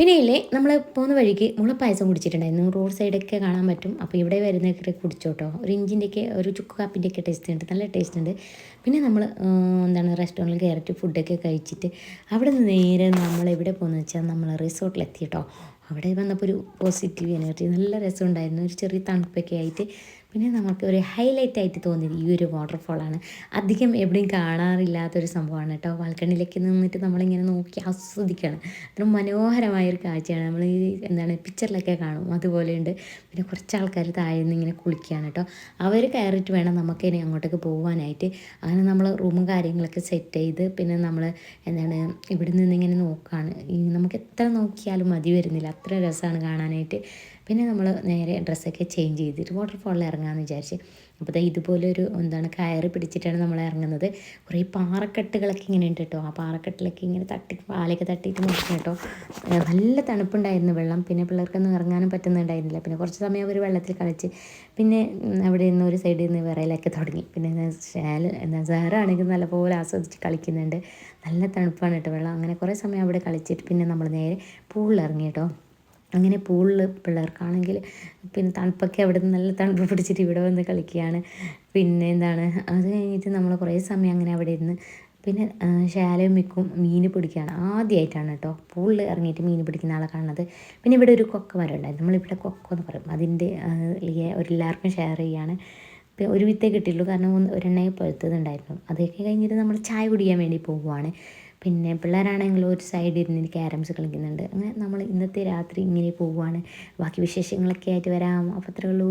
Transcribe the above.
പിന്നെ ഇല്ലേ നമ്മൾ പോകുന്ന വഴിക്ക് മുളപ്പായസം കുടിച്ചിട്ടുണ്ടായിരുന്നു. റോഡ് സൈഡൊക്കെ കാണാൻ പറ്റും. അപ്പോൾ ഇവിടെ വരുന്നവരൊക്കെ കുടിച്ചോട്ടോ. ഒരു ഇഞ്ചിൻ്റെയൊക്കെ ഒരു ചുക്ക് കാപ്പിൻ്റെയൊക്കെ ടേസ്റ്റ് ഉണ്ട്, നല്ല ടേസ്റ്റ് ഉണ്ട്. പിന്നെ നമ്മൾ എന്താണ് റെസ്റ്റോറൻറ്റിൽ കയറിയിട്ട് ഫുഡൊക്കെ കഴിച്ചിട്ട് അവിടെ നിന്ന് നേരെ നമ്മൾ എവിടെ പോകുന്നത് വെച്ചാൽ നമ്മൾ റിസോർട്ടിലെത്തി കേട്ടോ. അവിടെ വന്നപ്പോൾ ഒരു പോസിറ്റീവ് എനർജി, നല്ല രസമുണ്ടായിരുന്നു. ഒരു ചെറിയ തണുപ്പൊക്കെ ആയിട്ട് പിന്നെ നമുക്ക് ഒരു ഹൈലൈറ്റ് ആയിട്ട് തോന്നിയത് ഈ ഒരു വാട്ടർഫോളാണ്. അധികം എവിടെയും കാണാറില്ലാത്തൊരു സംഭവമാണ് കേട്ടോ. ബാൽക്കണിയിലേക്ക് നിന്നിട്ട് നമ്മളിങ്ങനെ നോക്കി ആസ്വദിക്കുകയാണ്. അത്ര മനോഹരമായൊരു കാഴ്ചയാണ്. നമ്മൾ ഈ എന്താണ് പിക്ചറിലൊക്കെ കാണും അതുപോലെയുണ്ട്. പിന്നെ കുറച്ച് ആൾക്കാർ താഴെ നിന്ന് ഇങ്ങനെ കുളിക്കുകയാണ് കേട്ടോ. അവർ കയറിയിട്ട് വേണം നമുക്ക് ഇനി അങ്ങോട്ടേക്ക് പോകാനായിട്ട്. അങ്ങനെ നമ്മൾ റൂമും കാര്യങ്ങളൊക്കെ സെറ്റ് ചെയ്ത് പിന്നെ നമ്മൾ എന്താണ് ഇവിടെ നിന്നിങ്ങനെ നോക്കുകയാണ്. നമുക്ക് എത്ര നോക്കിയാലും മതി വരുന്നില്ല, അത്ര രസമാണ് കാണാനായിട്ട്. പിന്നെ നമ്മൾ നേരെ ഡ്രസ്സൊക്കെ ചേഞ്ച് ചെയ്തിട്ട് വാട്ടർഫോളിൽ ഇറങ്ങാമെന്ന് വിചാരിച്ച്. അപ്പോൾ ഇതുപോലൊരു എന്താണ് കയറ് പിടിച്ചിട്ടാണ് നമ്മൾ ഇറങ്ങുന്നത്. കുറേ പാറക്കെട്ടുകളൊക്കെ ഇങ്ങനെ ഉണ്ട് കേട്ടോ. ആ പാറക്കെട്ടിലൊക്കെ ഇങ്ങനെ തട്ടി പാലൊക്കെ തട്ടിയിട്ട് നോക്കണം കേട്ടോ. നല്ല തണുപ്പുണ്ടായിരുന്നു വെള്ളം. പിന്നെ പിള്ളേർക്കൊന്നും ഇറങ്ങാനും പറ്റുന്നുണ്ടായിരുന്നില്ല. പിന്നെ കുറച്ച് സമയം അവർ വെള്ളത്തിൽ കളിച്ച് പിന്നെ അവിടെ നിന്ന് ഒരു സൈഡിൽ നിന്ന് വിറയലൊക്കെ തുടങ്ങി. പിന്നെ സാറാണെങ്കിൽ നല്ലപോലെ ആസ്വദിച്ച് കളിക്കുന്നുണ്ട്. നല്ല തണുപ്പാണ് കേട്ടോ വെള്ളം. അങ്ങനെ കുറേ സമയം അവിടെ കളിച്ചിട്ട് പിന്നെ നമ്മൾ നേരെ പൂളിൽ ഇറങ്ങി കേട്ടോ. അങ്ങനെ പൂളിൽ പിള്ളേർക്കാണെങ്കിൽ പിന്നെ തണുപ്പൊക്കെ അവിടെ നിന്ന് നല്ല തണുപ്പ് പിടിച്ചിട്ട് ഇവിടെ വന്ന് കളിക്കുകയാണ്. പിന്നെ എന്താണ് അത് കഴിഞ്ഞിട്ട് നമ്മൾ കുറേ സമയം അങ്ങനെ അവിടെ ഇരുന്ന് പിന്നെ ശാലയും മിക്കും മീൻ പിടിക്കുകയാണ്. ആദ്യമായിട്ടാണ് കേട്ടോ പൂളിൽ ഇറങ്ങിയിട്ട് മീൻ പിടിക്കുന്ന ആളെ കാണുന്നത്. പിന്നെ ഇവിടെ ഒരു കൊക്ക മരം ഉണ്ടായിരുന്നു, നമ്മളിവിടെ കൊക്ക എന്ന് പറയും. അതിൻ്റെ എല്ലാവർക്കും ഷെയർ ചെയ്യുകയാണ്. ഒരു വിത്തേ കിട്ടിയുള്ളൂ, കാരണം ഒരെണ്ണയെ പഴുത്തതുണ്ടായിരുന്നു. അതൊക്കെ കഴിഞ്ഞിട്ട് നമ്മൾ ചായ കുടിക്കാൻ വേണ്ടി പോവുകയാണ്. പിന്നെ പിള്ളേരാണെങ്കിൽ ഒരു സൈഡിൽ ഇരുന്ന് ക്യാരംസ് കളിക്കുന്നുണ്ട്. അങ്ങനെ നമ്മൾ ഇന്നത്തെ രാത്രി ഇങ്ങനെ പോവുകയാണ്. ബാക്കി വിശേഷങ്ങളൊക്കെ ആയിട്ട് വരാം. അപ്പോൾ അത്രേ ഉള്ളൂ.